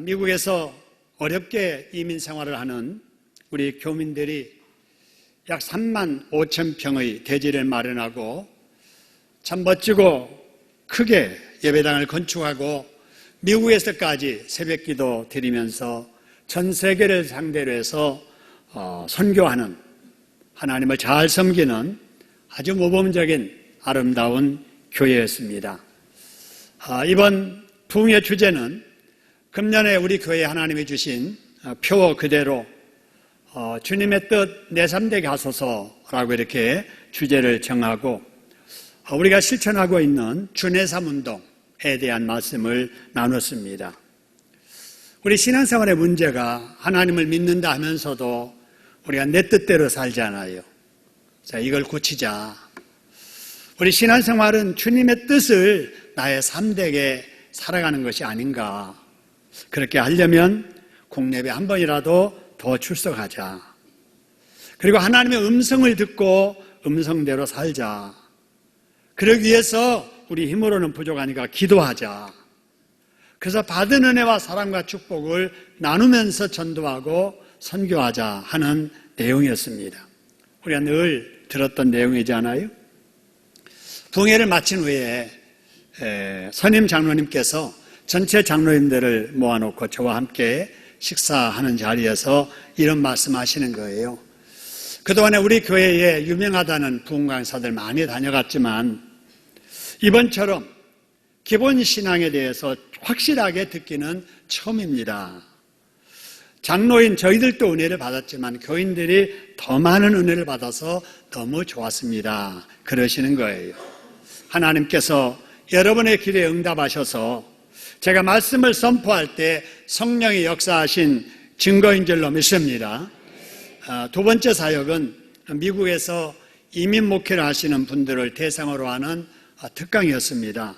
미국에서 어렵게 이민 생활을 하는 우리 교민들이 약 3만 5천 평의 대지를 마련하고 참 멋지고 크게 예배당을 건축하고 미국에서까지 새벽기도 드리면서 전 세계를 상대로 해서 선교하는, 하나님을 잘 섬기는 아주 모범적인 아름다운 교회였습니다. 이번 부흥의 주제는 금년에 우리 교회에 하나님이 주신 표 그대로 주님의 뜻 내3대에 가소서라고 이렇게 주제를 정하고 우리가 실천하고 있는 주내삼운동에 대한 말씀을 나눴습니다. 우리 신앙생활의 문제가 하나님을 믿는다 하면서도 우리가 내 뜻대로 살잖아요. 자, 이걸 고치자. 우리 신앙생활은 주님의 뜻을 나의 삶되게 살아가는 것이 아닌가. 그렇게 하려면 공예배 한 번이라도 더 출석하자. 그리고 하나님의 음성을 듣고 음성대로 살자. 그러기 위해서 우리 힘으로는 부족하니까 기도하자. 그래서 받은 은혜와 사랑과 축복을 나누면서 전도하고 선교하자 하는 내용이었습니다. 우리가 늘 들었던 내용이잖아요. 부흥회를 마친 후에 선임 장로님께서 전체 장로님들을 모아놓고 저와 함께 식사하는 자리에서 이런 말씀하시는 거예요. 그동안에 우리 교회에 유명하다는 부흥 강사들 많이 다녀갔지만 이번처럼 기본 신앙에 대해서 확실하게 듣기는 처음입니다. 장로인 저희들도 은혜를 받았지만 교인들이 더 많은 은혜를 받아서 너무 좋았습니다. 그러시는 거예요. 하나님께서 여러분의 기도에 응답하셔서 제가 말씀을 선포할 때 성령이 역사하신 증거인 줄로 믿습니다. 두 번째 사역은 미국에서 이민 목회를 하시는 분들을 대상으로 하는 특강이었습니다.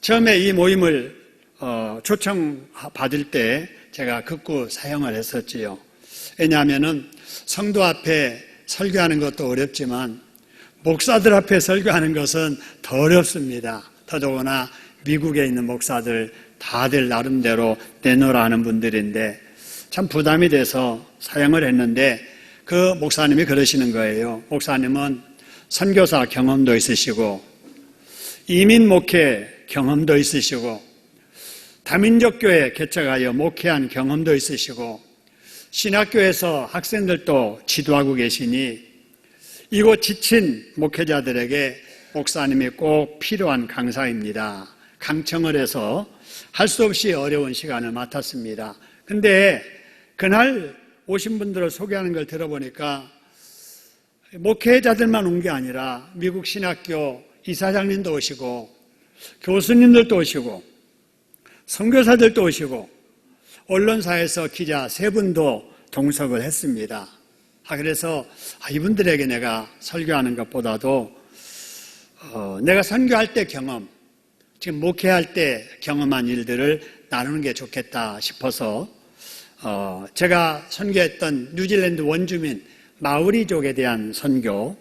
처음에 이 모임을 초청받을 때 제가 극구 사용을 했었지요. 왜냐하면 성도 앞에 설교하는 것도 어렵지만 목사들 앞에 설교하는 것은 더 어렵습니다. 더더구나 미국에 있는 목사들 다들 나름대로 내놓으라 하는 분들인데 참 부담이 돼서 사용을 했는데 그 목사님이 그러시는 거예요. 목사님은 선교사 경험도 있으시고 이민 목회 경험도 있으시고 다민족 교회 개척하여 목회한 경험도 있으시고 신학교에서 학생들도 지도하고 계시니 이곳 지친 목회자들에게 목사님이 꼭 필요한 강사입니다. 강청을 해서 할 수 없이 어려운 시간을 맡았습니다. 근데 그날 오신 분들을 소개하는 걸 들어보니까 목회자들만 온 게 아니라 미국 신학교 이사장님도 오시고 교수님들도 오시고 선교사들도 오시고 언론사에서 기자 3분도 동석을 했습니다. 그래서 이분들에게 내가 설교하는 것보다도 내가 선교할 때 경험, 지금 목회할 때 경험한 일들을 나누는 게 좋겠다 싶어서 제가 선교했던 뉴질랜드 원주민 마오리족에 대한 선교,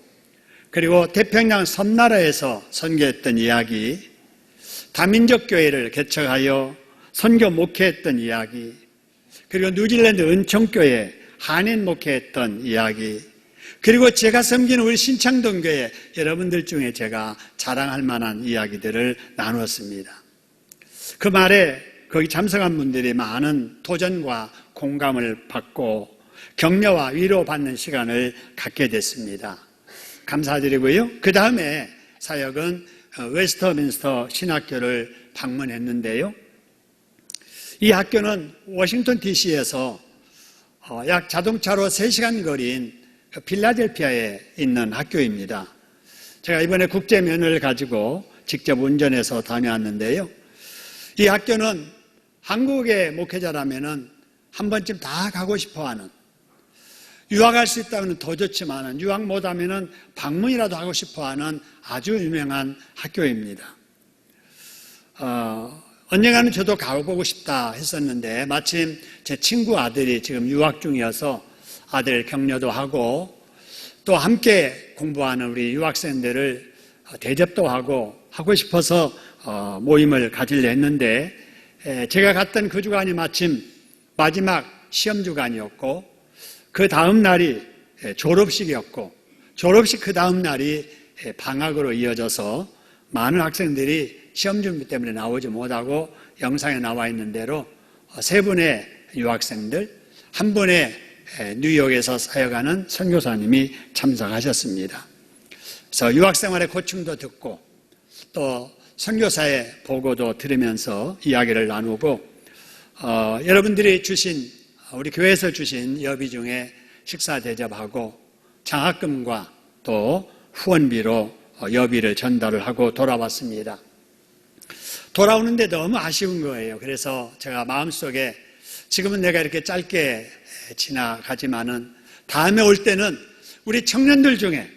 그리고 태평양 섬나라에서 선교했던 이야기, 다민족 교회를 개척하여 선교 목회했던 이야기, 그리고 뉴질랜드 은총교회 한인 목회했던 이야기, 그리고 제가 섬기는 우리 신창동 교회 여러분들 중에 제가 자랑할 만한 이야기들을 나누었습니다. 그 말에 거기 참석한 분들이 많은 도전과 공감을 받고 격려와 위로받는 시간을 갖게 됐습니다. 감사드리고요. 그 다음에 사역은 웨스터민스터 신학교를 방문했는데요. 이 학교는 워싱턴 DC에서 약 자동차로 3시간 거리인 필라델피아에 있는 학교입니다. 제가 이번에 국제면허를 가지고 직접 운전해서 다녀왔는데요. 이 학교는 한국의 목회자라면 한 번쯤 다 가고 싶어하는, 유학할 수 있다면 더 좋지만 유학 못하면 방문이라도 하고 싶어하는 아주 유명한 학교입니다. 언젠가는 저도 가보고 싶다 했었는데 마침 제 친구 아들이 지금 유학 중이어서 아들 격려도 하고 또 함께 공부하는 우리 유학생들을 대접도 하고 싶어서 모임을 가지려 했는데 제가 갔던 그 주간이 마침 마지막 시험 주간이었고 그 다음 날이 졸업식이었고 졸업식 그 다음 날이 방학으로 이어져서 많은 학생들이 시험 준비 때문에 나오지 못하고 영상에 나와 있는 대로 세 분의 유학생들, 한 분의 뉴욕에서 사역하는 선교사님이 참석하셨습니다. 그래서 유학생활의 고충도 듣고 또 선교사의 보고도 들으면서 이야기를 나누고 여러분들이 주신 우리 교회에서 주신 여비 중에 식사 대접하고 장학금과 또 후원비로 여비를 전달을 하고 돌아왔습니다. 돌아오는데 너무 아쉬운 거예요. 그래서 제가 마음속에 지금은 내가 이렇게 짧게 지나가지만은 다음에 올 때는 우리 청년들 중에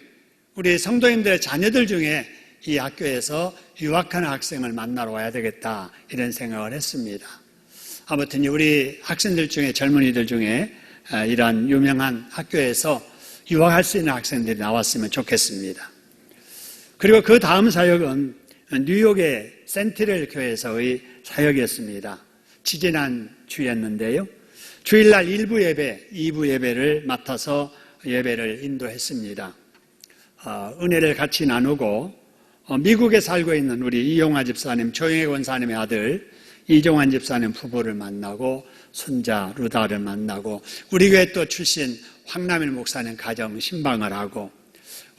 우리 성도님들의 자녀들 중에 이 학교에서 유학하는 학생을 만나러 와야 되겠다 이런 생각을 했습니다. 아무튼 우리 학생들 중에 젊은이들 중에 이러한 유명한 학교에서 유학할 수 있는 학생들이 나왔으면 좋겠습니다. 그리고 그 다음 사역은 뉴욕의 센트럴 교회에서의 사역이었습니다. 지지난 주였는데요. 주일날 1부 예배, 2부 예배를 맡아서 예배를 인도했습니다. 은혜를 같이 나누고 미국에 살고 있는 우리 이용화 집사님, 조영애 권사님의 아들 이종환 집사님 부부를 만나고 손자 루다를 만나고 우리 교회 또 출신 황남일 목사님 가정 신방을 하고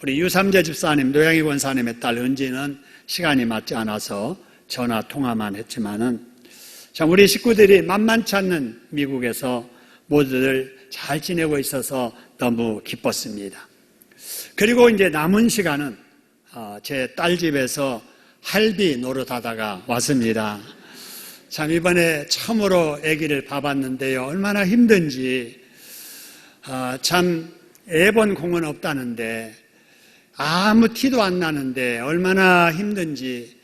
우리 유삼재 집사님, 노양희 권사님의 딸 은지는 시간이 맞지 않아서 전화 통화만 했지만은 참 우리 식구들이 만만치 않는 미국에서 모두들 잘 지내고 있어서 너무 기뻤습니다. 그리고 이제 남은 시간은 제 딸 집에서 할비 노릇하다가 왔습니다. 참 이번에 처음으로 아기를 봐봤는데요. 얼마나 힘든지 참 애 본 공은 없다는데 아무 티도 안 나는데 얼마나 힘든지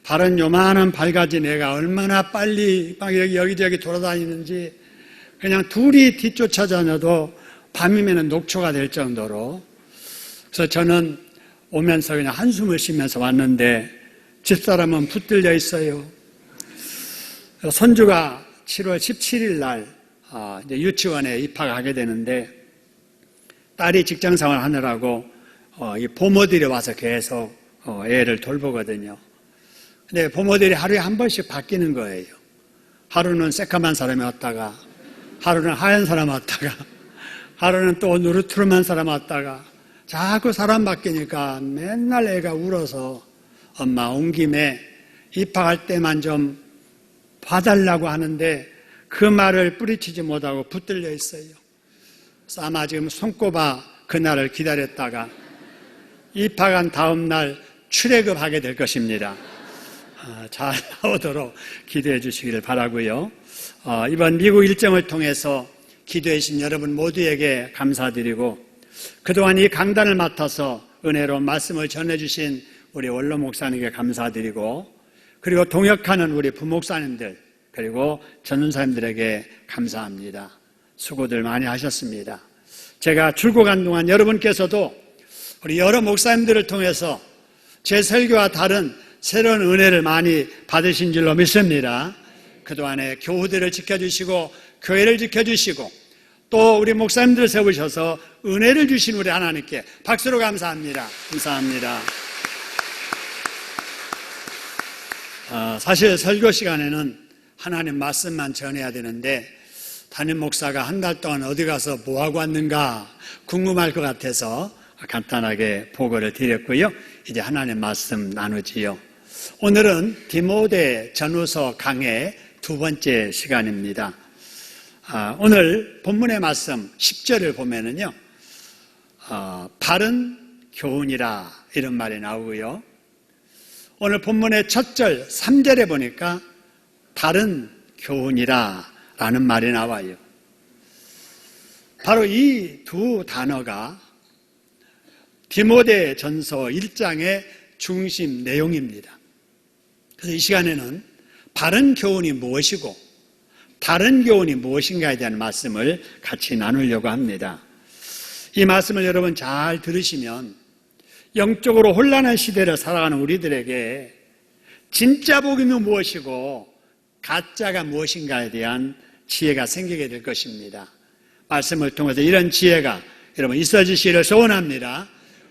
발은 요만한 발 가진 애가 얼마나 빨리 막 여기저기 돌아다니는지 그냥 둘이 뒤쫓아다녀도 밤이면 녹초가 될 정도로 그래서 저는 오면서 그냥 한숨을 쉬면서 왔는데 집사람은 붙들려 있어요. 손주가 7월 17일 날 이제 유치원에 입학하게 되는데 딸이 직장생활 하느라고 이 보모들이 와서 계속 애를 돌보거든요. 근데 부모들이 하루에 한 번씩 바뀌는 거예요. 하루는 새까만 사람이 왔다가 하루는 하얀 사람 왔다가 하루는 또 누르투름한 사람 왔다가 자꾸 사람 바뀌니까 맨날 애가 울어서 엄마 온 김에 입학할 때만 좀 봐달라고 하는데 그 말을 뿌리치지 못하고 붙들려 있어요. 그래서 아마 지금 손꼽아 그날을 기다렸다가 입학한 다음 날 출애굽하게 될 것입니다. 잘 나오도록 기도해 주시기를 바라고요. 이번 미국 일정을 통해서 기도해 주신 여러분 모두에게 감사드리고 그동안 이 강단을 맡아서 은혜로운 말씀을 전해주신 우리 원로 목사님께 감사드리고 그리고 동역하는 우리 부목사님들 그리고 전도사님들에게 감사합니다. 수고들 많이 하셨습니다. 제가 출국한 동안 여러분께서도 우리 여러 목사님들을 통해서 제 설교와 다른 새로운 은혜를 많이 받으신 줄로 믿습니다. 그동안에 교우들을 지켜주시고 교회를 지켜주시고 또 우리 목사님들을 세우셔서 은혜를 주신 우리 하나님께 박수로 감사합니다. 감사합니다. 사실 설교 시간에는 하나님 말씀만 전해야 되는데 담임 목사가 한 달 동안 어디 가서 뭐하고 왔는가 궁금할 것 같아서 간단하게 보고를 드렸고요. 이제 하나님 말씀 나누지요. 오늘은 디모데 전후서 강의 두 번째 시간입니다. 오늘 본문의 말씀 10절을 보면은요, 바른 교훈이라 이런 말이 나오고요. 오늘 본문의 첫 절 3절에 보니까 바른 교훈이라 라는 말이 나와요. 바로 이 두 단어가 디모데 전서 1장의 중심 내용입니다. 그래서 이 시간에는 바른 교훈이 무엇이고 다른 교훈이 무엇인가에 대한 말씀을 같이 나누려고 합니다. 이 말씀을 여러분 잘 들으시면 영적으로 혼란한 시대를 살아가는 우리들에게 진짜 복음이 무엇이고 가짜가 무엇인가에 대한 지혜가 생기게 될 것입니다. 말씀을 통해서 이런 지혜가 여러분 있어지시기를 소원합니다.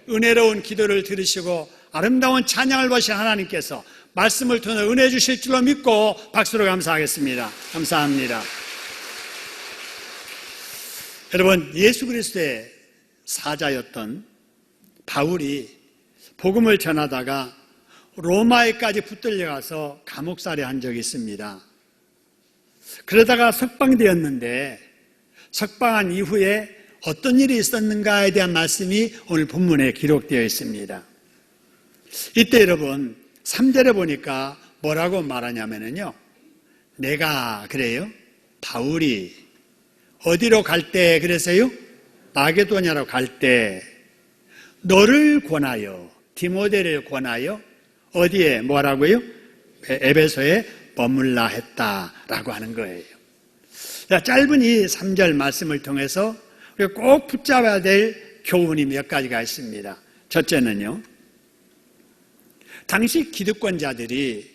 은혜로운 기도를 들으시고 아름다운 찬양을 보신 하나님께서 말씀을 통해 은혜 주실 줄로 믿고 박수로 감사하겠습니다. 감사합니다. 여러분, 예수 그리스도의 사자였던 바울이 복음을 전하다가 로마에까지 붙들려가서 감옥살이 한 적이 있습니다. 그러다가 석방되었는데 석방한 이후에 어떤 일이 있었는가에 대한 말씀이 오늘 본문에 기록되어 있습니다. 이때 여러분 3절에 보니까 뭐라고 말하냐면요, 내가 그래요, 바울이 어디로 갈 때 그래서요? 마게도냐로 갈 때 너를 권하여, 디모데를 권하여 어디에 뭐라고요? 에베소에 머물라 했다라고 하는 거예요. 자, 짧은 이 3절 말씀을 통해서 우리가 꼭 붙잡아야 될 교훈이 몇 가지가 있습니다. 첫째는요, 당시 기득권자들이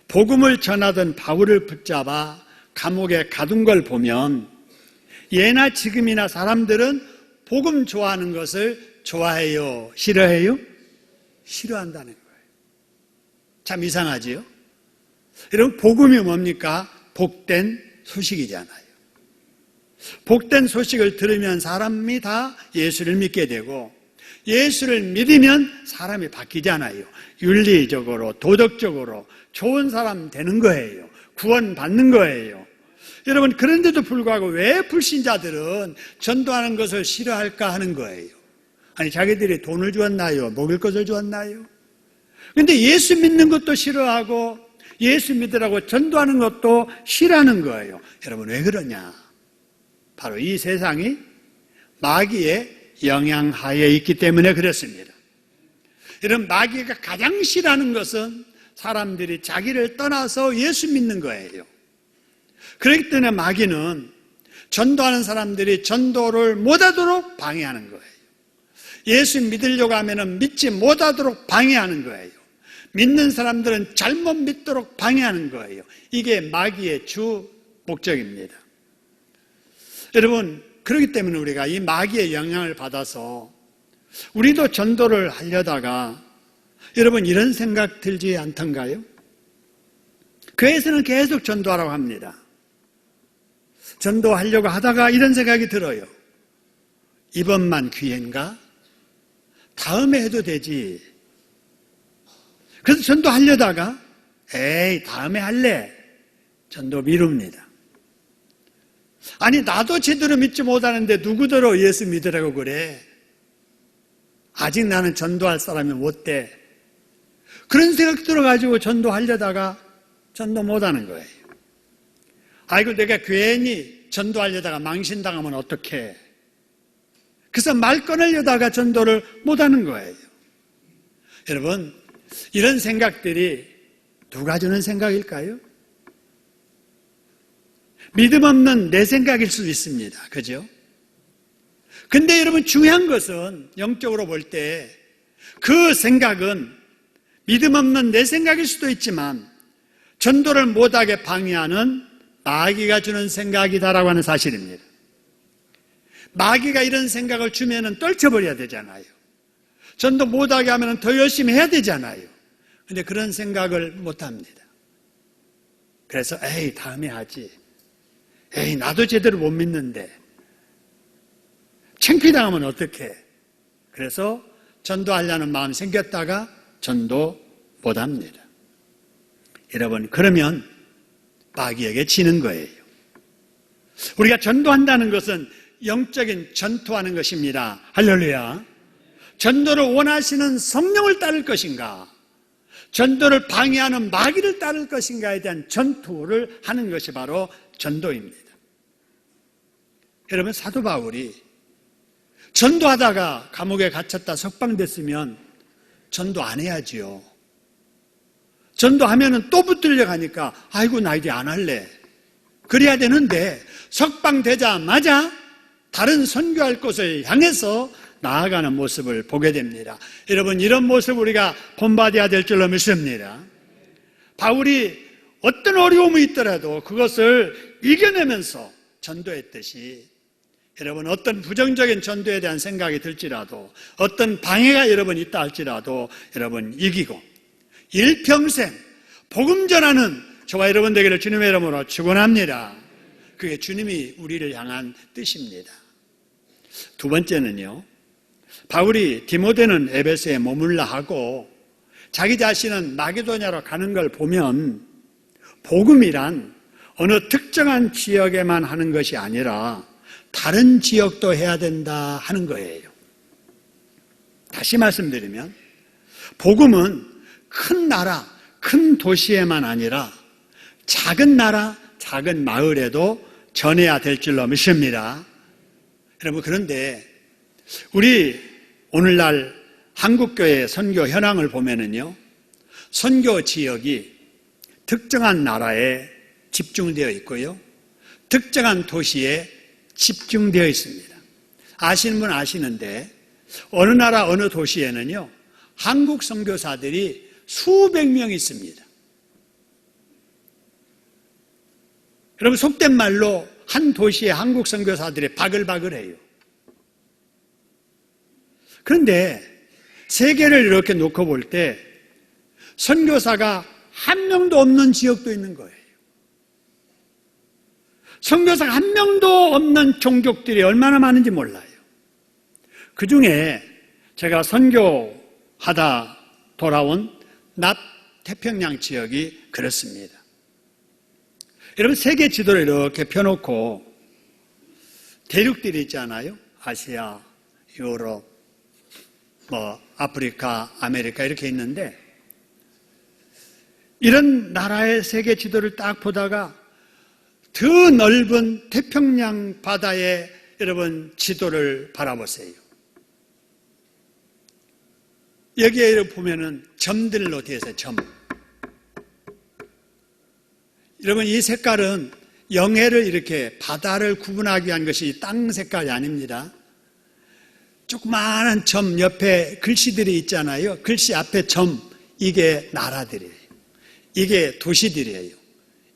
복음을 전하던 바울을 붙잡아 감옥에 가둔 걸 보면 예나 지금이나 사람들은 복음 좋아하는 것을 좋아해요? 싫어해요? 싫어한다는 거예요. 참 이상하지요? 여러분, 복음이 뭡니까? 복된 소식이잖아요. 복된 소식을 들으면 사람이 다 예수를 믿게 되고 예수를 믿으면 사람이 바뀌잖아요. 윤리적으로, 도덕적으로 좋은 사람 되는 거예요. 구원받는 거예요. 여러분, 그런데도 불구하고 왜 불신자들은 전도하는 것을 싫어할까 하는 거예요. 아니, 자기들이 돈을 주었나요? 먹을 것을 주었나요? 근데 예수 믿는 것도 싫어하고 예수 믿으라고 전도하는 것도 싫어하는 거예요. 여러분, 왜 그러냐? 바로 이 세상이 마귀의 영향하에 있기 때문에 그렇습니다. 이런 마귀가 가장 싫어하는 것은 사람들이 자기를 떠나서 예수 믿는 거예요. 그렇기 때문에 마귀는 전도하는 사람들이 전도를 못하도록 방해하는 거예요. 예수 믿으려고 하면 믿지 못하도록 방해하는 거예요. 믿는 사람들은 잘못 믿도록 방해하는 거예요. 이게 마귀의 주 목적입니다. 여러분, 그렇기 때문에 우리가 이 마귀의 영향을 받아서 우리도 전도를 하려다가 여러분 이런 생각 들지 않던가요? 교회에서는 계속 전도하라고 합니다. 전도하려고 하다가 이런 생각이 들어요. 이번만 기회인가? 다음에 해도 되지. 그래서 전도하려다가 에이, 다음에 할래. 전도 미룹니다. 아니, 나도 제대로 믿지 못하는데 누구더러 예수 믿으라고 그래. 아직 나는 전도할 사람이 못 돼. 그런 생각 들어가지고 전도하려다가 전도 못하는 거예요. 아이고, 내가 괜히 전도하려다가 망신당하면 어떡해. 그래서 말 꺼내려다가 전도를 못하는 거예요. 여러분, 이런 생각들이 누가 주는 생각일까요? 믿음 없는 내 생각일 수도 있습니다. 그죠? 근데 여러분, 중요한 것은 영적으로 볼 때 그 생각은 믿음 없는 내 생각일 수도 있지만 전도를 못하게 방해하는 마귀가 주는 생각이다라고 하는 사실입니다. 마귀가 이런 생각을 주면은 떨쳐버려야 되잖아요. 전도 못하게 하면 더 열심히 해야 되잖아요. 근데 그런 생각을 못합니다. 그래서 에이, 다음에 하지. 에이, 나도 제대로 못 믿는데 창피당하면 어떡해. 그래서 전도하려는 마음이 생겼다가 전도 못합니다. 여러분, 그러면 마귀에게 지는 거예요. 우리가 전도한다는 것은 영적인 전투하는 것입니다. 할렐루야. 전도를 원하시는 성령을 따를 것인가, 전도를 방해하는 마귀를 따를 것인가에 대한 전투를 하는 것이 바로 전도입니다. 여러분, 사도 바울이 전도하다가 감옥에 갇혔다 석방됐으면 전도 안 해야지요. 전도하면은 또 붙들려 가니까 아이고, 나 이제 안 할래. 그래야 되는데 석방되자마자 다른 선교할 곳을 향해서 나아가는 모습을 보게 됩니다. 여러분, 이런 모습 우리가 본받아야 될 줄로 믿습니다. 바울이 어떤 어려움이 있더라도 그것을 이겨내면서 전도했듯이 여러분 어떤 부정적인 전도에 대한 생각이 들지라도 어떤 방해가 여러분 있다 할지라도 여러분 이기고 일평생 복음 전하는 저와 여러분 되기를 주님의 이름으로 축원합니다. 그게 주님이 우리를 향한 뜻입니다. 두 번째는요, 바울이 디모데는 에베소에 머물라 하고 자기 자신은 마게도냐로 가는 걸 보면 복음이란 어느 특정한 지역에만 하는 것이 아니라 다른 지역도 해야 된다 하는 거예요. 다시 말씀드리면 복음은 큰 나라, 큰 도시에만 아니라 작은 나라, 작은 마을에도 전해야 될 줄로 믿습니다. 여러분, 그런데 우리 오늘날 한국교회 선교 현황을 보면은요, 선교 지역이 특정한 나라에 집중되어 있고요, 특정한 도시에 집중되어 있습니다. 아시는 분 아시는데 어느 나라 어느 도시에는요 한국 선교사들이 수백 명 있습니다. 여러분, 속된 말로 한 도시에 한국 선교사들이 바글바글해요. 그런데 세계를 이렇게 놓고 볼 때 선교사가 한 명도 없는 지역도 있는 거예요. 선교사가 한 명도 없는 종족들이 얼마나 많은지 몰라요. 그 중에 제가 선교하다 돌아온 태평양 지역이 그렇습니다. 여러분, 세계 지도를 이렇게 펴놓고 대륙들이 있잖아요. 아시아, 유럽, 아프리카, 아메리카 이렇게 있는데 이런 나라의 세계 지도를 딱 보다가 더 넓은 태평양 바다의 여러분 지도를 바라보세요. 여기에 보면은 점들로 되어 있어요. 점. 여러분, 이 색깔은 영해를 이렇게 바다를 구분하기 위한 것이 땅 색깔이 아닙니다. 조그마한 점 옆에 글씨들이 있잖아요. 글씨 앞에 점, 이게 나라들이에요. 이게 도시들이에요.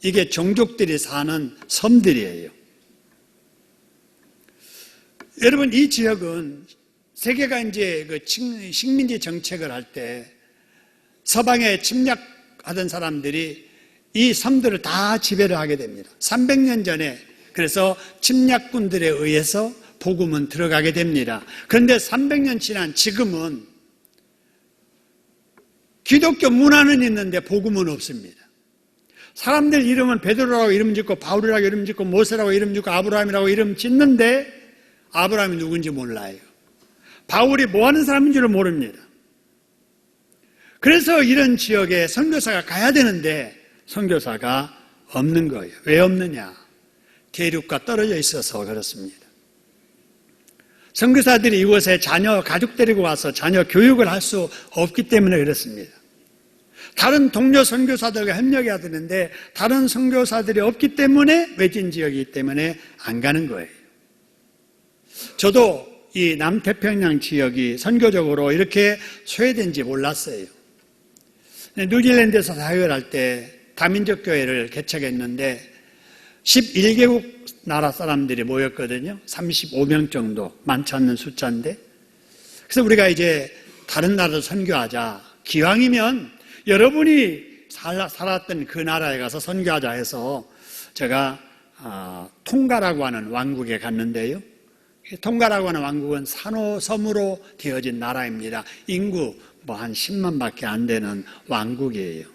이게 종족들이 사는 섬들이에요. 여러분, 이 지역은 세계가 이제 그 식민지 정책을 할 때 서방에 침략하던 사람들이 이 섬들을 다 지배를 하게 됩니다. 300년 전에 그래서 침략군들에 의해서 복음은 들어가게 됩니다. 그런데 300년 지난 지금은 기독교 문화는 있는데 복음은 없습니다. 사람들 이름은 베드로라고 이름 짓고 바울이라고 이름 짓고 모세라고 이름 짓고 아브라함이라고 이름 짓는데 아브라함이 누군지 몰라요. 바울이 뭐 하는 사람인 줄을 모릅니다. 그래서 이런 지역에 선교사가 가야 되는데 선교사가 없는 거예요. 왜 없느냐? 대륙과 떨어져 있어서 그렇습니다. 선교사들이 이곳에 가족 데리고 와서 자녀 교육을 할 수 없기 때문에 그렇습니다. 다른 동료 선교사들과 협력해야 되는데 다른 선교사들이 없기 때문에 외진 지역이기 때문에 안 가는 거예요. 저도 이 남태평양 지역이 선교적으로 이렇게 소외된지 몰랐어요. 뉴질랜드에서 사역을 할 때 다민족 교회를 개척했는데 11개국 나라 사람들이 모였거든요. 35명 정도, 많지 않는 숫자인데. 그래서 우리가 이제 다른 나라도 선교하자. 기왕이면 여러분이 살았던 그 나라에 가서 선교하자 해서 제가 통가라고 하는 왕국에 갔는데요. 통가라고 하는 왕국은 산호섬으로 되어진 나라입니다. 인구 한 10만밖에 안 되는 왕국이에요.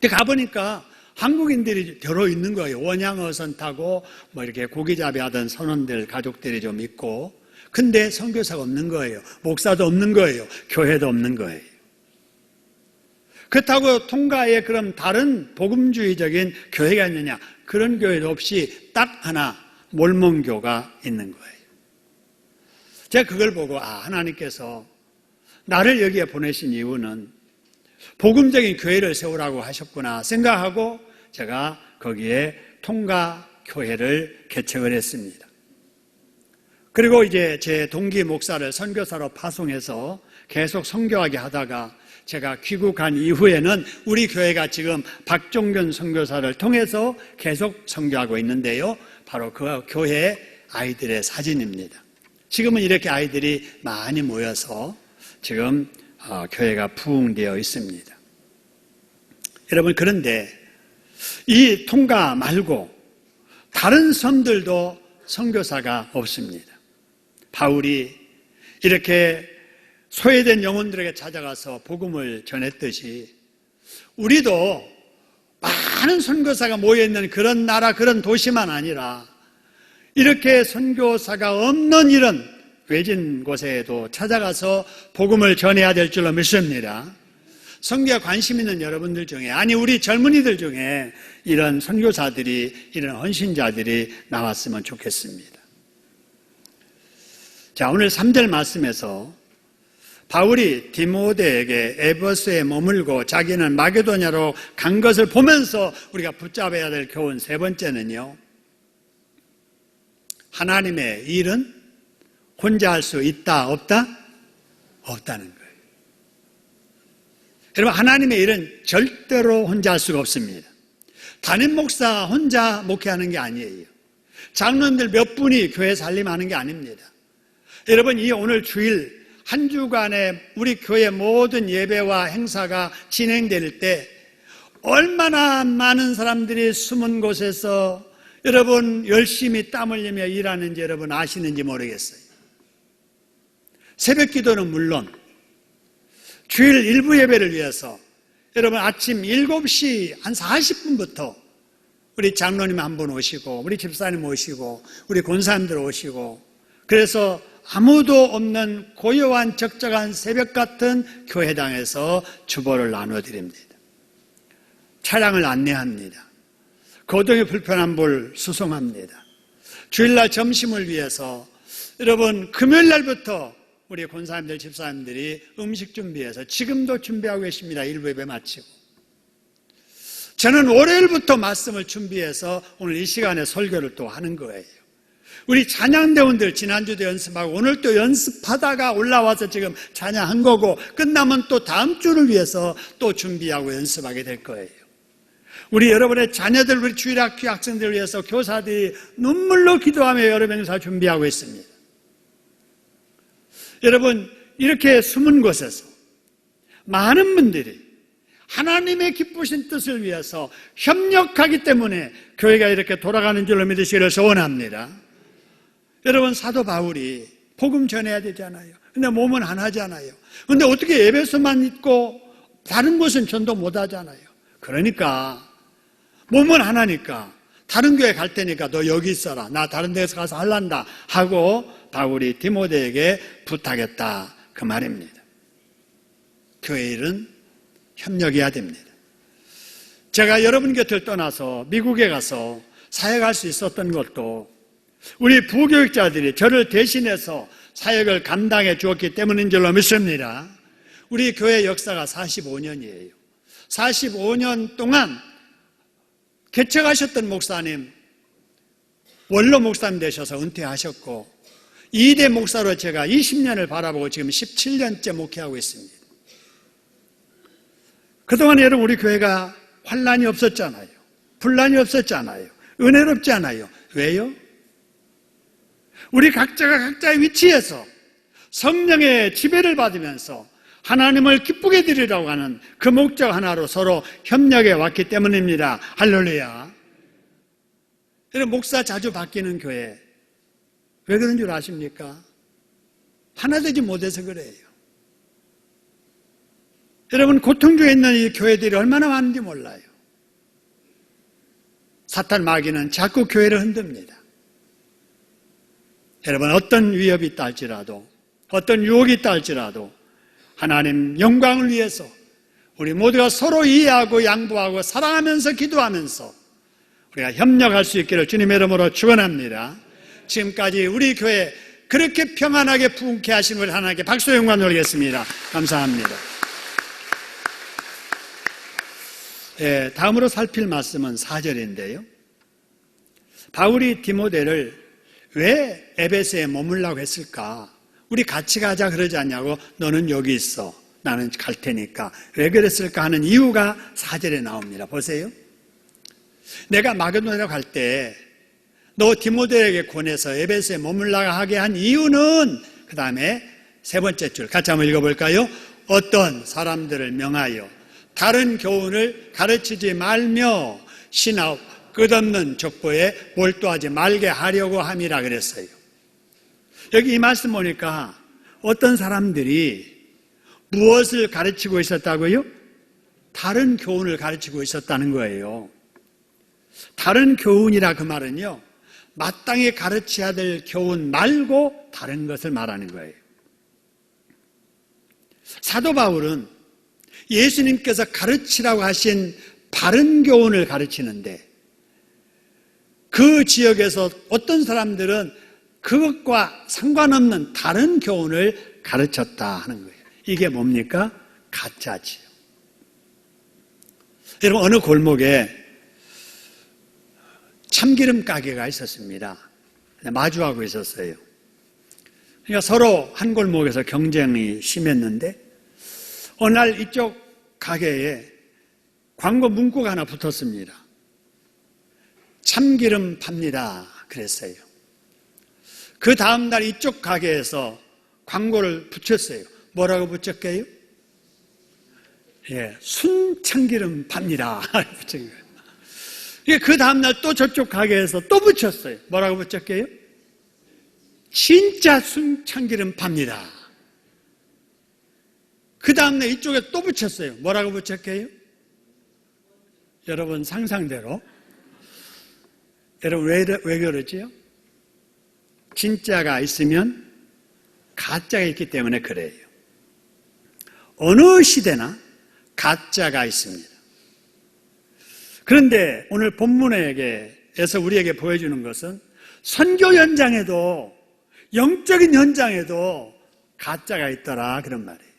가보니까 한국인들이 들어 있는 거예요. 원양어선 타고 이렇게 고기잡이 하던 선원들 가족들이 좀 있고, 근데 선교사가 없는 거예요. 목사도 없는 거예요. 교회도 없는 거예요. 그렇다고 통가에 그럼 다른 복음주의적인 교회가 있느냐? 그런 교회도 없이 딱 하나 몰몬교가 있는 거예요. 제가 그걸 보고 하나님께서 나를 여기에 보내신 이유는 복음적인 교회를 세우라고 하셨구나 생각하고 제가 거기에 통가교회를 개척을 했습니다. 그리고 이제 제 동기 목사를 선교사로 파송해서 계속 선교하게 하다가 제가 귀국한 이후에는 우리 교회가 지금 박종균 선교사를 통해서 계속 선교하고 있는데요. 바로 그 교회 아이들의 사진입니다. 지금은 이렇게 아이들이 많이 모여서 지금 교회가 부흥되어 있습니다. 여러분, 그런데 이 통가 말고 다른 섬들도 선교사가 없습니다. 바울이 이렇게 소외된 영혼들에게 찾아가서 복음을 전했듯이 우리도 많은 선교사가 모여있는 그런 나라, 그런 도시만 아니라 이렇게 선교사가 없는 이런 외진 곳에도 찾아가서 복음을 전해야 될 줄로 믿습니다. 선교에 관심 있는 여러분들 중에, 아니 우리 젊은이들 중에 이런 선교사들이, 이런 헌신자들이 나왔으면 좋겠습니다. 자, 오늘 3절 말씀에서 바울이 디모데에게 에베소에 머물고 자기는 마게도냐로 간 것을 보면서 우리가 붙잡아야 될 교훈 세 번째는요, 하나님의 일은 혼자 할 수 있다, 없다? 없다는 거예요. 여러분, 하나님의 일은 절대로 혼자 할 수가 없습니다. 담임 목사 혼자 목회하는 게 아니에요. 장로님들 몇 분이 교회 살림하는 게 아닙니다. 여러분, 이 오늘 주일 한 주간에 우리 교회 모든 예배와 행사가 진행될 때 얼마나 많은 사람들이 숨은 곳에서 여러분 열심히 땀 흘리며 일하는지 여러분 아시는지 모르겠어요. 새벽 기도는 물론 주일 일부 예배를 위해서 여러분 아침 7시 한 40분부터 우리 장로님 한 분 오시고 우리 집사님 오시고 우리 권사님들 오시고, 그래서 아무도 없는 고요한 적적한 새벽 같은 교회당에서 주보를 나눠드립니다. 차량을 안내합니다. 거동이 불편한 분 수송합니다. 주일날 점심을 위해서 여러분 금요일 날부터 우리 권사님들 집사님들이 음식 준비해서 지금도 준비하고 계십니다. 일부 예배 마치고. 저는 월요일부터 말씀을 준비해서 오늘 이 시간에 설교를 또 하는 거예요. 우리 찬양대원들 지난주도 연습하고 오늘 또 연습하다가 올라와서 지금 찬양한 거고, 끝나면 또 다음 주를 위해서 또 준비하고 연습하게 될 거예요. 우리 여러분의 자녀들, 우리 주일학교 학생들을 위해서 교사들이 눈물로 기도하며 여러 명사 준비하고 있습니다. 여러분, 이렇게 숨은 곳에서 많은 분들이 하나님의 기쁘신 뜻을 위해서 협력하기 때문에 교회가 이렇게 돌아가는 줄로 믿으시기를 소원합니다. 여러분, 사도 바울이 복음 전해야 되잖아요. 근데 몸은 안 하잖아요. 근데 어떻게 에베소만 있고 다른 곳은 전도 못 하잖아요. 그러니까 몸은 안 하니까 다른 교회 갈 테니까 너 여기 있어라, 나 다른 데서 가서 할란다 하고 바울이 디모데에게 부탁했다, 그 말입니다. 교회 일은 협력해야 됩니다. 제가 여러분 곁을 떠나서 미국에 가서 사역할 수 있었던 것도 우리 부교육자들이 저를 대신해서 사역을 감당해 주었기 때문인 줄로 믿습니다. 우리 교회 역사가 45년이에요. 45년 동안 개척하셨던 목사님, 원로 목사님 되셔서 은퇴하셨고, 2대 목사로 제가 20년을 바라보고 지금 17년째 목회하고 있습니다. 그동안 여러분 우리 교회가 환난이 없었잖아요. 분란이 없었잖아요. 은혜롭지 않아요. 왜요? 우리 각자가 각자의 위치에서 성령의 지배를 받으면서 하나님을 기쁘게 드리라고 하는 그 목적 하나로 서로 협력해 왔기 때문입니다. 할렐루야. 여러분, 목사 자주 바뀌는 교회 왜 그런 줄 아십니까? 하나 되지 못해서 그래요. 여러분, 고통 중에 있는 이 교회들이 얼마나 많은지 몰라요. 사탄 마귀는 자꾸 교회를 흔듭니다. 여러분, 어떤 위협이 있다 할지라도, 어떤 유혹이 있다 할지라도 하나님 영광을 위해서 우리 모두가 서로 이해하고 양보하고 사랑하면서 기도하면서 우리가 협력할 수 있기를 주님의 이름으로 축원합니다. 지금까지 우리 교회 그렇게 평안하게 부흥케 하신 우리 하나님께 박수 영광 돌리겠습니다. 감사합니다. 다음으로 살필 말씀은 4절인데요. 바울이 디모데를 왜 에베소에 머물라고 했을까? 우리 같이 가자 그러지 않냐고. 너는 여기 있어. 나는 갈 테니까. 왜 그랬을까 하는 이유가 4절에 나옵니다. 보세요. 내가 마게도냐로 갈 때 너 디모데에게 권해서 에베소에 머물러가 하게 한 이유는, 그 다음에 세 번째 줄 같이 한번 읽어볼까요? 어떤 사람들을 명하여 다른 교훈을 가르치지 말며 신하고 끝없는 족보에 몰두하지 말게 하려고 함이라 그랬어요. 여기 이 말씀 보니까 어떤 사람들이 무엇을 가르치고 있었다고요? 다른 교훈을 가르치고 있었다는 거예요. 다른 교훈이라 그 말은요, 마땅히 가르쳐야 될 교훈 말고 다른 것을 말하는 거예요. 사도 바울은 예수님께서 가르치라고 하신 바른 교훈을 가르치는데, 그 지역에서 어떤 사람들은 그것과 상관없는 다른 교훈을 가르쳤다 하는 거예요. 이게 뭡니까? 가짜지요. 여러분, 어느 골목에 참기름 가게가 있었습니다. 마주하고 있었어요. 그러니까 서로 한 골목에서 경쟁이 심했는데, 어느 날 이쪽 가게에 광고 문구가 하나 붙었습니다. 참기름 팝니다. 그랬어요. 그 다음 날 이쪽 가게에서 광고를 붙였어요. 뭐라고 붙였게요? 순참기름 팝니다. 붙인 거예요. 그 다음날 또 저쪽 가게에서 또 붙였어요. 뭐라고 붙였게요? 진짜 순참기름 팝니다. 그 다음날 이쪽에 또 붙였어요. 뭐라고 붙였게요? 여러분 상상대로. 여러분 왜 그러지요? 진짜가 있으면 가짜가 있기 때문에 그래요. 어느 시대나 가짜가 있습니다. 그런데 오늘 본문에서 우리에게 보여주는 것은 선교 현장에도, 영적인 현장에도 가짜가 있더라, 그런 말이에요.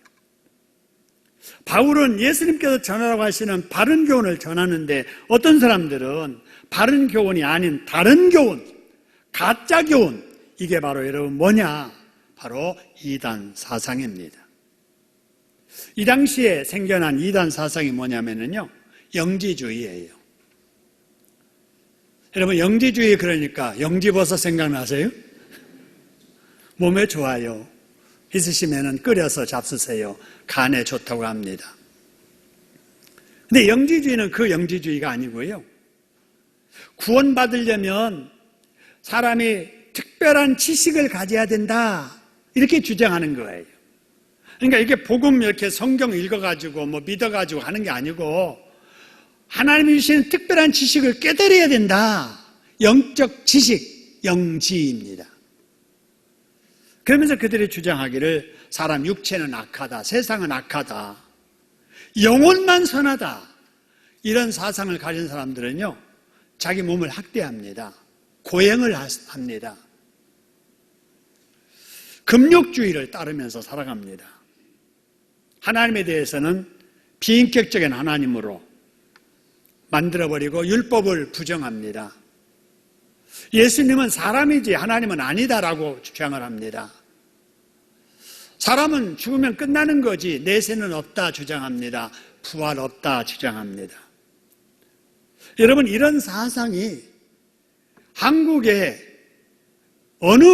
바울은 예수님께서 전하라고 하시는 바른 교훈을 전하는데, 어떤 사람들은 바른 교훈이 아닌 다른 교훈, 가짜 교훈, 이게 바로 여러분 뭐냐? 바로 이단 사상입니다. 이 당시에 생겨난 이단 사상이 뭐냐면요, 영지주의예요. 여러분, 영지주의 그러니까 영지버섯 생각나세요? 몸에 좋아요. 있으시면 끓여서 잡수세요. 간에 좋다고 합니다. 근데 영지주의는 그 영지주의가 아니고요, 구원받으려면 사람이 특별한 지식을 가져야 된다, 이렇게 주장하는 거예요. 그러니까 이게 복음 이렇게 성경 읽어가지고 믿어가지고 하는 게 아니고, 하나님이 주시는 특별한 지식을 깨달아야 된다. 영적 지식, 영지입니다. 그러면서 그들이 주장하기를 사람 육체는 악하다, 세상은 악하다, 영혼만 선하다, 이런 사상을 가진 사람들은요, 자기 몸을 학대합니다. 고행을 합니다. 금욕주의를 따르면서 살아갑니다. 하나님에 대해서는 비인격적인 하나님으로 만들어버리고 율법을 부정합니다. 예수님은 사람이지 하나님은 아니다라고 주장을 합니다. 사람은 죽으면 끝나는 거지 내세는 없다 주장합니다. 부활 없다 주장합니다. 여러분, 이런 사상이 한국의 어느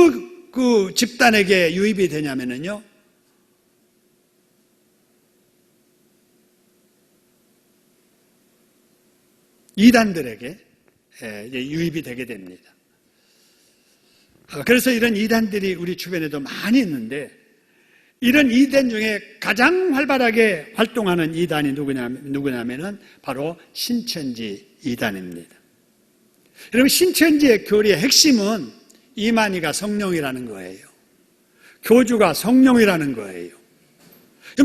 그 집단에게 유입이 되냐면요, 이단들에게 유입이 되게 됩니다. 그래서 이런 이단들이 우리 주변에도 많이 있는데, 이런 이단 중에 가장 활발하게 활동하는 이단이 누구냐면은 바로 신천지 이단입니다. 여러분, 신천지의 교리의 핵심은 이만희가 성령이라는 거예요. 교주가 성령이라는 거예요.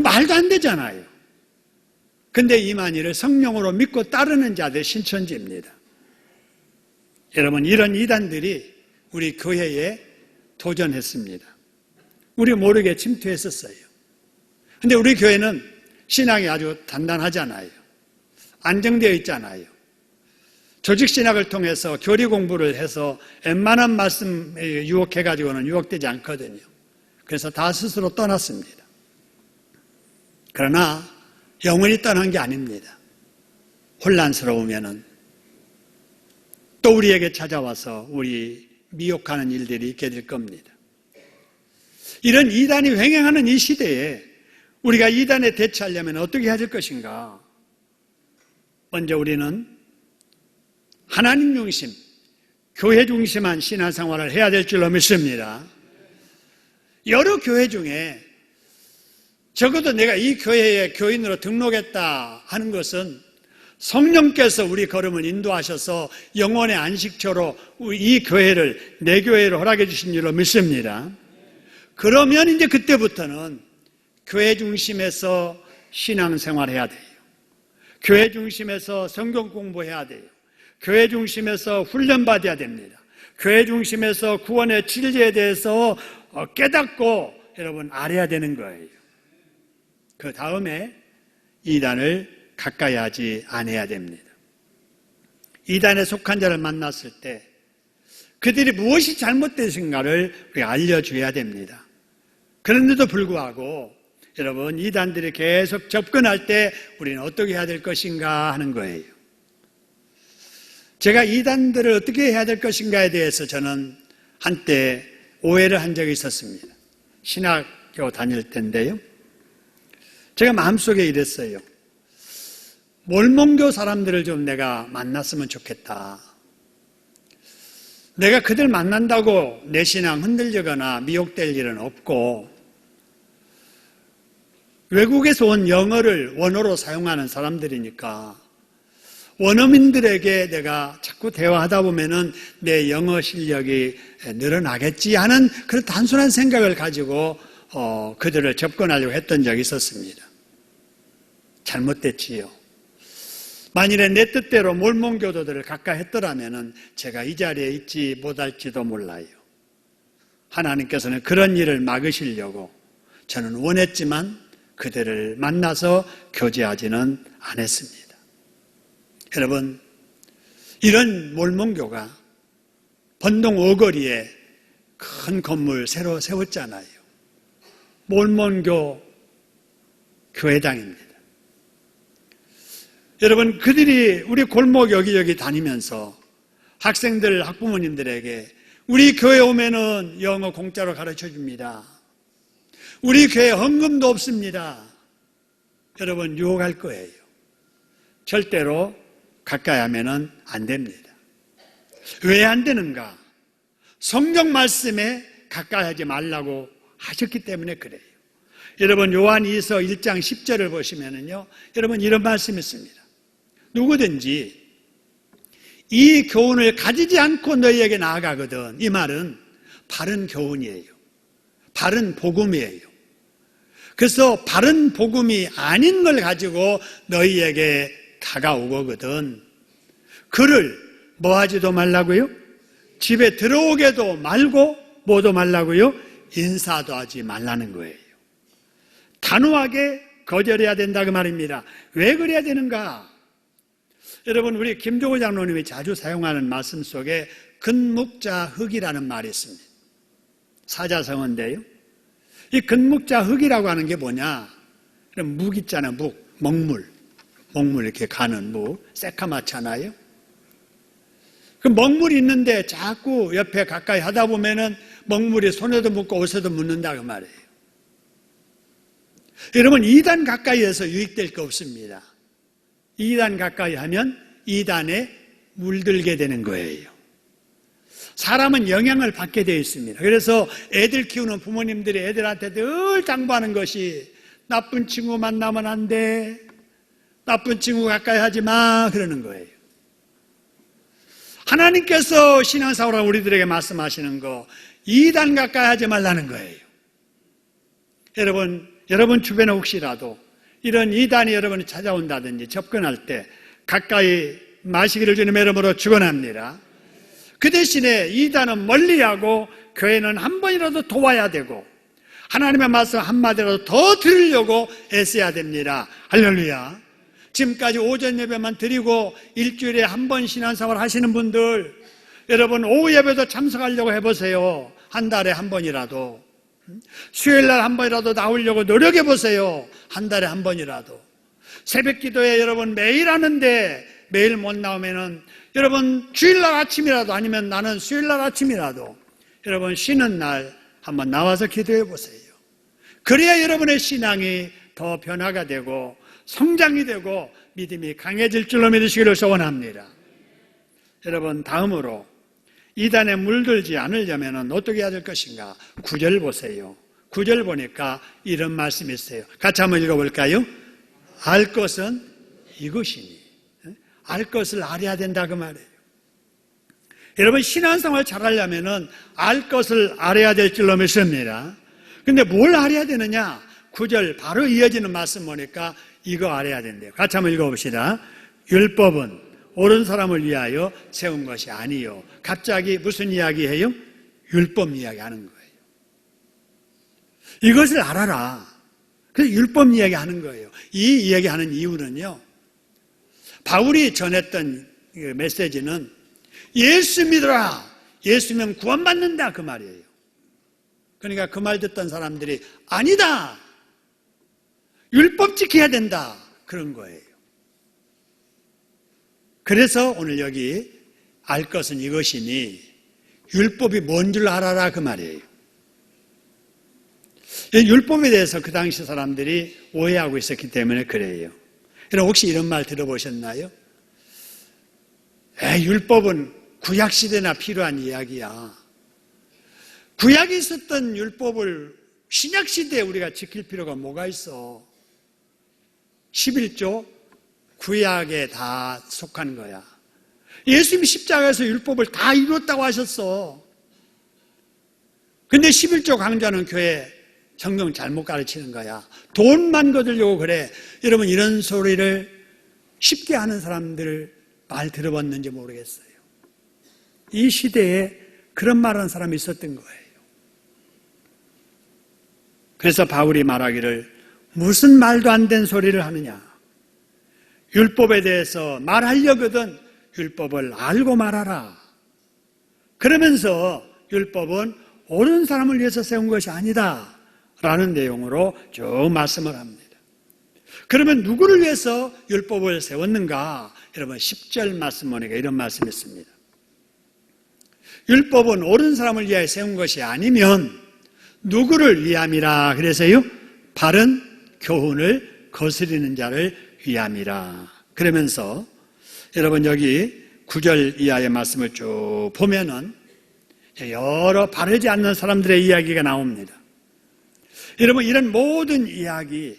말도 안 되잖아요. 근데 이만희를 성령으로 믿고 따르는 자들 신천지입니다. 여러분, 이런 이단들이 우리 교회에 도전했습니다. 우리 모르게 침투했었어요. 근데 우리 교회는 신앙이 아주 단단하잖아요. 안정되어 있잖아요. 조직신학을 통해서 교리 공부를 해서 웬만한 말씀 유혹해가지고는 유혹되지 않거든요. 그래서 다 스스로 떠났습니다. 그러나 영원히 떠난 게 아닙니다. 혼란스러우면은 또 우리에게 찾아와서 우리 미혹하는 일들이 있게 될 겁니다. 이런 이단이 횡행하는 이 시대에 우리가 이단에 대처하려면 어떻게 해야 될 것인가? 먼저 우리는 하나님 중심, 교회 중심한 신앙생활을 해야 될 줄로 믿습니다. 여러 교회 중에 적어도 내가 이 교회에 교인으로 등록했다 하는 것은 성령께서 우리 걸음을 인도하셔서 영혼의 안식처로 이 교회를 내 교회로 허락해 주신 줄로 믿습니다. 그러면 이제 그때부터는 교회 중심에서 신앙생활해야 돼요. 교회 중심에서 성경 공부해야 돼요. 교회 중심에서 훈련받아야 됩니다. 교회 중심에서 구원의 진리에 대해서 깨닫고 여러분 알아야 되는 거예요. 그 다음에 이단을 가까이 하지 않아야 됩니다. 이단에 속한 자를 만났을 때 그들이 무엇이 잘못됐는가를 우리가 알려줘야 됩니다. 그런데도 불구하고 여러분 이단들이 계속 접근할 때 우리는 어떻게 해야 될 것인가 하는 거예요. 제가 이단들을 어떻게 해야 될 것인가에 대해서 저는 한때 오해를 한 적이 있었습니다. 신학교 다닐 때인데요. 제가 마음속에 이랬어요. 몰몬교 사람들을 좀 내가 만났으면 좋겠다. 내가 그들 만난다고 내 신앙 흔들리거나 미혹될 일은 없고 외국에서 온 영어를 원어로 사용하는 사람들이니까 원어민들에게 내가 자꾸 대화하다 보면은 내 영어 실력이 늘어나겠지 하는 그런 단순한 생각을 가지고 그들을 접근하려고 했던 적이 있었습니다. 잘못됐지요. 만일에 내 뜻대로 몰몬교도들을 가까이 했더라면은 제가 이 자리에 있지 못할지도 몰라요. 하나님께서는 그런 일을 막으시려고 저는 원했지만 그들을 만나서 교제하지는 않았습니다. 여러분, 이런 몰몬교가 번동 오거리에 큰 건물 새로 세웠잖아요. 몰몬교 교회당입니다. 여러분, 그들이 우리 골목 여기저기 다니면서 학생들, 학부모님들에게 우리 교회 오면은 영어 공짜로 가르쳐 줍니다. 우리 교회 헌금도 없습니다. 여러분, 유혹할 거예요. 절대로 가까이 하면은 안 됩니다. 왜 안 되는가? 성경 말씀에 가까이 하지 말라고 하셨기 때문에 그래요. 여러분, 요한 2서 1장 10절을 보시면은요, 여러분 이런 말씀이 있습니다. 누구든지 이 교훈을 가지지 않고 너희에게 나아가거든. 이 말은 바른 교훈이에요. 바른 복음이에요. 그래서 바른 복음이 아닌 걸 가지고 너희에게 다가오거든. 그를 뭐 하지도 말라고요? 집에 들어오게도 말고 뭐도 말라고요? 인사도 하지 말라는 거예요. 단호하게 거절해야 된다 그 말입니다. 왜 그래야 되는가? 여러분, 우리 김종호 장로님이 자주 사용하는 말씀 속에 근묵자흑이라는 말이 있습니다. 사자성어인데요. 이 근묵자흑이라고 하는 게 뭐냐? 묵 있잖아요. 먹물 이렇게 가는 묵, 새카맣잖아요. 그 먹물이 있는데 자꾸 옆에 가까이 하다 보면은 먹물이 손에도 묻고 옷에도 묻는다 그 말이에요. 여러분, 2단 가까이에서 유익될 거 없습니다. 2단 가까이 하면 2단에 물들게 되는 거예요. 사람은 영향을 받게 되어 있습니다. 그래서 애들 키우는 부모님들이 애들한테 늘 당부하는 것이 나쁜 친구 만나면 안 돼. 나쁜 친구 가까이 하지 마. 그러는 거예요. 하나님께서 신앙생활을 우리들에게 말씀하시는 거 2단 가까이 하지 말라는 거예요. 여러분 주변에 혹시라도 이런 2단이 여러분이 찾아온다든지 접근할 때 가까이 마시기를 주님의 이름으로 축원합니다. 그 대신에 2단은 멀리하고 교회는 한 번이라도 도와야 되고 하나님의 말씀 한마디라도 더 들으려고 애써야 됩니다. 할렐루야. 지금까지 오전 예배만 드리고 일주일에 한 번 신앙생활 하시는 분들, 여러분 오후 예배도 참석하려고 해보세요. 한 달에 한 번이라도. 수요일날 한 번이라도 나오려고 노력해 보세요. 한 달에 한 번이라도. 새벽 기도에 여러분 매일 하는데 매일 못 나오면은 여러분 주일날 아침이라도 아니면 나는 수요일날 아침이라도 여러분 쉬는 날 한번 나와서 기도해 보세요. 그래야 여러분의 신앙이 더 변화가 되고 성장이 되고 믿음이 강해질 줄로 믿으시기를 소원합니다. 여러분, 다음으로 이단에 물들지 않으려면 어떻게 해야 될 것인가? 9절 보세요. 9절 보니까 이런 말씀이 있어요. 같이 한번 읽어볼까요? 알 것은 이것이니. 알 것을 알아야 된다 그 말이에요. 여러분, 신앙생활 잘하려면 알 것을 알아야 될 줄로 믿습니다. 근데 뭘 알아야 되느냐? 9절 바로 이어지는 말씀 보니까 이거 알아야 된대요. 같이 한번 읽어봅시다. 율법은 옳은 사람을 위하여 세운 것이 아니요. 갑자기 무슨 이야기해요? 율법 이야기하는 거예요. 이것을 알아라. 그래서 율법 이야기하는 거예요. 이 이야기하는 이유는요, 바울이 전했던 메시지는 예수 믿어라. 예수 믿으면 구원받는다 그 말이에요. 그러니까 그 말 듣던 사람들이 아니다. 율법 지켜야 된다. 그런 거예요. 그래서 오늘 여기 알 것은 이것이니 율법이 뭔 줄 알아라 그 말이에요. 율법에 대해서 그 당시 사람들이 오해하고 있었기 때문에 그래요. 여러분 혹시 이런 말 들어보셨나요? 율법은 구약시대나 필요한 이야기야. 구약에 있었던 율법을 신약시대에 우리가 지킬 필요가 뭐가 있어? 11조 구약에 다 속한 거야. 예수님이 십자가에서 율법을 다 이뤘다고 하셨어. 근데 11조 강조하는 교회 성경 잘못 가르치는 거야. 돈만 거두려고 그래. 여러분 이런 소리를 쉽게 하는 사람들 말 들어봤는지 모르겠어요. 이 시대에 그런 말하는 사람이 있었던 거예요. 그래서 바울이 말하기를 무슨 말도 안 된 소리를 하느냐. 율법에 대해서 말하려거든 율법을 알고 말하라. 그러면서 율법은 옳은 사람을 위해서 세운 것이 아니다 라는 내용으로 쭉 말씀을 합니다. 그러면 누구를 위해서 율법을 세웠는가? 여러분 10절 말씀 보니까 이런 말씀이 있습니다. 율법은 옳은 사람을 위하여 세운 것이 아니면 누구를 위함이라 그래서요? 바른 교훈을 거스리는 자를 위함이라. 그러면서 여러분 여기 9절 이하의 말씀을 쭉 보면은 여러 바르지 않는 사람들의 이야기가 나옵니다. 여러분 이런 모든 이야기,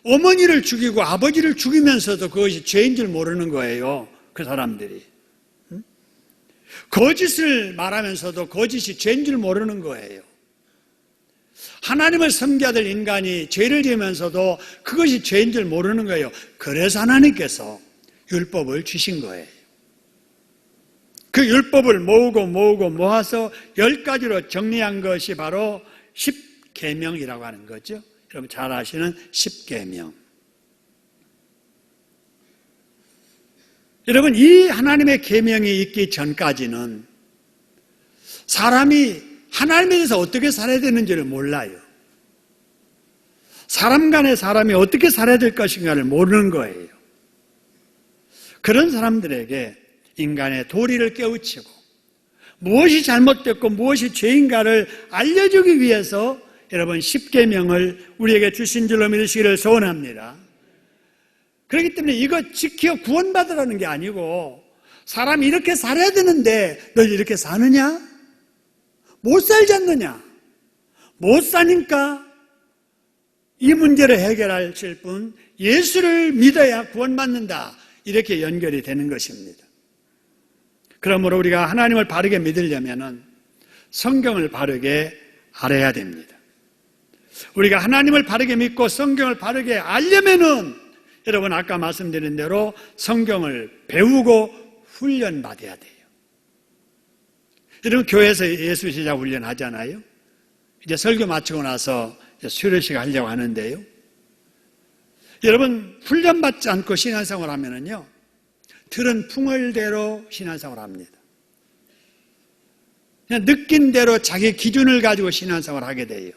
어머니를 죽이고 아버지를 죽이면서도 그것이 죄인 줄 모르는 거예요. 그 사람들이. 거짓을 말하면서도 거짓이 죄인 줄 모르는 거예요. 하나님을 섬겨야 될 인간이 죄를 지으면서도 그것이 죄인 줄 모르는 거예요. 그래서 하나님께서 율법을 주신 거예요. 그 율법을 모아서 10가지로 정리한 것이 바로 10계명이라고 하는 거죠. 여러분 잘 아시는 10계명. 여러분 이 하나님의 계명이 있기 전까지는 사람이 하나님에 대해서 어떻게 살아야 되는지를 몰라요. 사람 간에 사람이 어떻게 살아야 될 것인가를 모르는 거예요. 그런 사람들에게 인간의 도리를 깨우치고 무엇이 잘못됐고 무엇이 죄인가를 알려주기 위해서 여러분 10계명을 우리에게 주신 줄로 믿으시기를 소원합니다. 그렇기 때문에 이거 지켜 구원받으라는 게 아니고 사람이 이렇게 살아야 되는데 너 이렇게 사느냐? 못 살지 않느냐? 못 사니까 이 문제를 해결하실 분 예수를 믿어야 구원받는다. 이렇게 연결이 되는 것입니다. 그러므로 우리가 하나님을 바르게 믿으려면 성경을 바르게 알아야 됩니다. 우리가 하나님을 바르게 믿고 성경을 바르게 알려면은 여러분 아까 말씀드린 대로 성경을 배우고 훈련받아야 돼요. 여러분 교회에서 예수 제자 훈련 하잖아요. 이제 설교 마치고 나서 수료식 하려고 하는데요. 여러분 훈련받지 않고 신앙생활 하면은요 들은 풍월대로 신앙생활 합니다. 그냥 느낀 대로 자기 기준을 가지고 신앙생활 하게 돼요.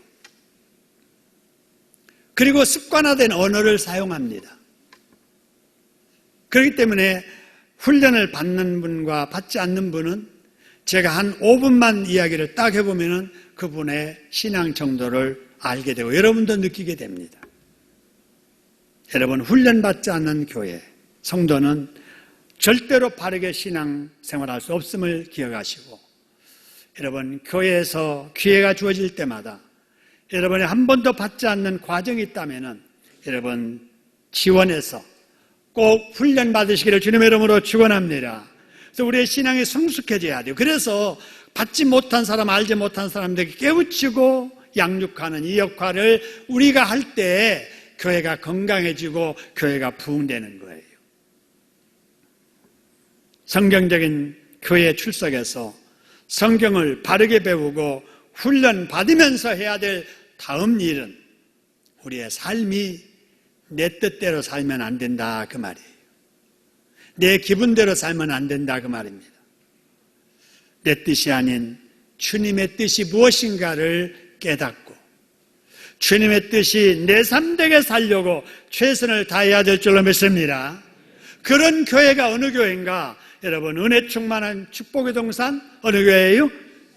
그리고 습관화된 언어를 사용합니다. 그렇기 때문에 훈련을 받는 분과 받지 않는 분은 제가 한 5분만 이야기를 딱 해보면 그분의 신앙 정도를 알게 되고 여러분도 느끼게 됩니다. 여러분, 훈련받지 않는 교회, 성도는 절대로 바르게 신앙 생활할 수 없음을 기억하시고, 여러분, 교회에서 기회가 주어질 때마다 여러분이 한 번도 받지 않는 과정이 있다면 여러분 지원해서 꼭 훈련 받으시기를 주님의 이름으로 축원합니다. 그래서 우리의 신앙이 성숙해져야 돼요. 그래서 받지 못한 사람, 알지 못한 사람들에게 깨우치고 양육하는 이 역할을 우리가 할 때 교회가 건강해지고 교회가 부흥되는 거예요. 성경적인 교회 출석에서 성경을 바르게 배우고 훈련 받으면서 해야 될 다음 일은 우리의 삶이 내 뜻대로 살면 안 된다 그 말이에요. 내 기분대로 살면 안 된다 그 말입니다. 내 뜻이 아닌 주님의 뜻이 무엇인가를 깨닫고 주님의 뜻이 내 삶되게 살려고 최선을 다해야 될 줄로 믿습니다. 그런 교회가 어느 교회인가? 여러분, 은혜 충만한 축복의 동산 어느 교회예요?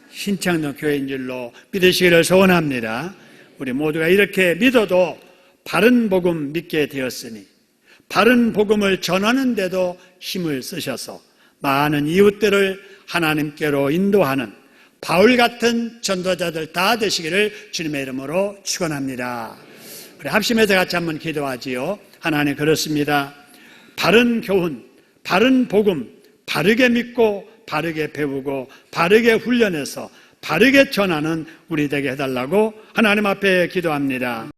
신창동 교회인 줄로 믿으시기를 소원합니다. 우리 모두가 이렇게 믿어도 바른 복음 믿게 되었으니 바른 복음을 전하는 데도 힘을 쓰셔서 많은 이웃들을 하나님께로 인도하는 바울 같은 전도자들 다 되시기를 주님의 이름으로 축원합니다. 우리 합심해서 같이 한번 기도하지요. 하나님, 그렇습니다. 바른 교훈, 바른 복음 바르게 믿고 바르게 배우고 바르게 훈련해서 바르게 전하는 우리 되게 해달라고 하나님 앞에 기도합니다.